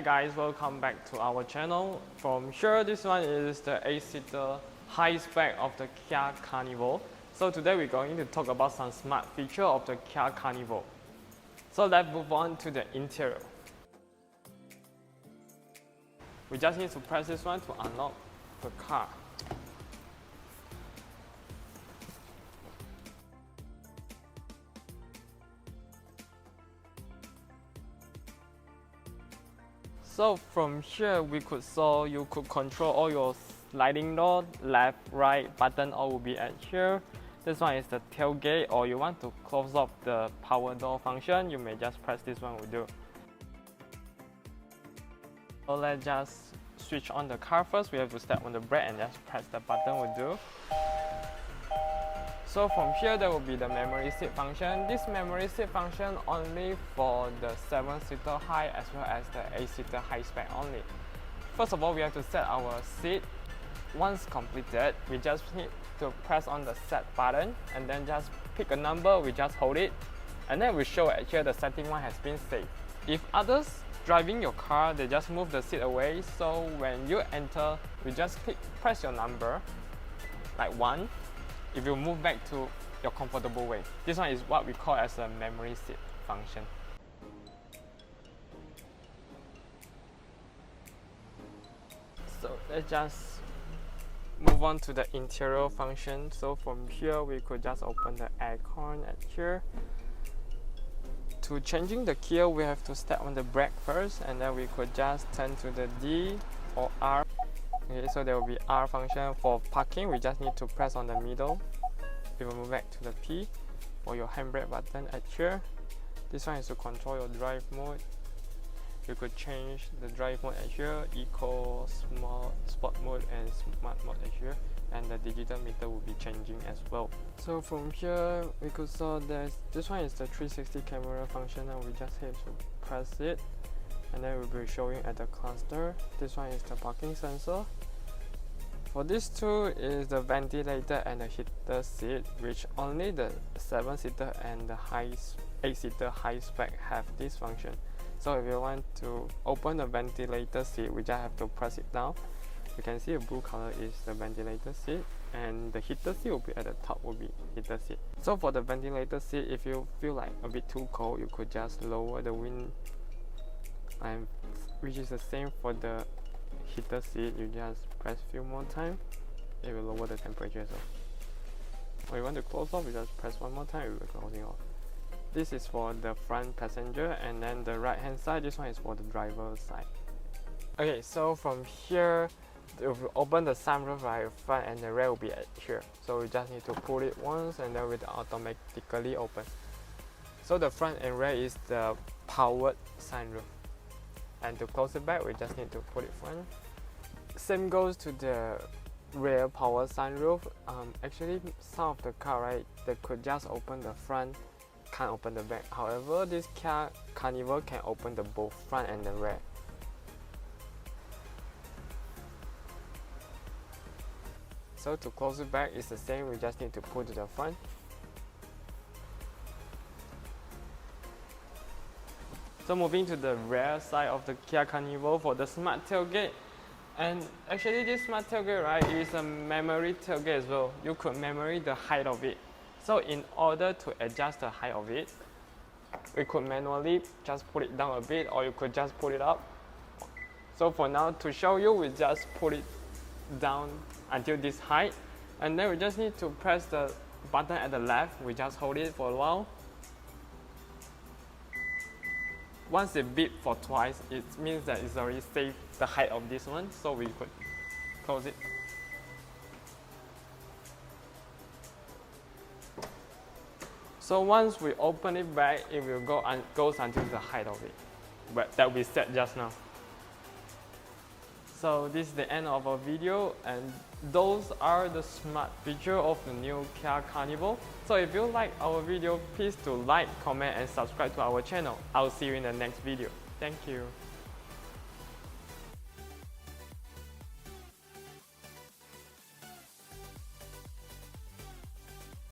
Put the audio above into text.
Hi guys, welcome back to our channel. From here, this one is the 8-seater high spec of the Kia Carnival. So today we're going to talk about some smart feature of the Kia Carnival. So let's move on to the interior. We just need to press this one to unlock the car. So from here, you could control all your sliding door, left, right button, all will be at here. This one is the tailgate, or you want to close off the power door function, you may just press this one will do. So let's just switch on the car first. We have to step on the brake and just press the button will do. So from here, there will be the memory seat function. This memory seat function only for the 7-seater high as well as the 8-seater high spec only. First of all, we have to set our seat. Once completed, we just need to press on the set button and then just pick a number, we just hold it, and then we show at here the setting one has been saved. If others driving your car, they just move the seat away, so when you enter, we just press your number, like 1. If you move back to your comfortable way. This one is what we call as a memory seat function. So let's just move on to the interior function. So from here, we could just open the aircon at here. To changing the gear, we have to step on the brake first, and then we could just turn to the D or R. Okay, so there will be R function. For parking, we just need to press on the middle. We will move back to the P for your handbrake button at here. This one is to control your drive mode. You could change the drive mode at here, Eco, Smart, Sport mode and Smart mode at here. And the digital meter will be changing as well. So from here, we could saw this one is the 360 camera function, and we just have to press it. And then we'll be showing at the cluster. This one is the parking sensor. For these two is the ventilator and the heater seat, which only the 7-seater and the 8-seater high spec have this function. So if you want to open the ventilator seat, we just have to press it down. You can see the blue color is the ventilator seat, and the heater seat will be at the top, will be heater seat. So for the ventilator seat, if you feel like a bit too cold, you could just lower the wind, and which is the same for the heater seat. You just press a few more times, it will lower the temperature as well. Or you want to close off, you just press one more time, it will closing off. This is for the front passenger, and then the right hand side, this one is for the driver side. Okay, so from here, if you open the sunroof, right, front and the rear will be at here. So we just need to pull it once, and then it will automatically open. So the front and rear is the powered sunroof. And to close it back, we just need to put it front. Same goes to the rear power sunroof. Actually, some of the car, right, they could just open the front, can't open the back. However, this Kia Carnival can open the both front and the rear. So to close it back, it's the same. We just need to pull to the front. So moving to the rear side of the Kia Carnival for the smart tailgate. And actually this smart tailgate, right, is a memory tailgate as well. You could memory the height of it. So in order to adjust the height of it, we could manually just put it down a bit, or you could just put it up. So for now, to show you, we just put it down until this height. And then we just need to press the button at the left. We just hold it for a while. Once it beep for twice, it means that it's already saved the height of this one, so we could close it. So once we open it back, it will goes until the height of it, but that we set just now. So this is the end of our video, and those are the smart features of the new Kia Carnival. So if you like our video, please do like, comment and subscribe to our channel. I'll see you in the next video. Thank you.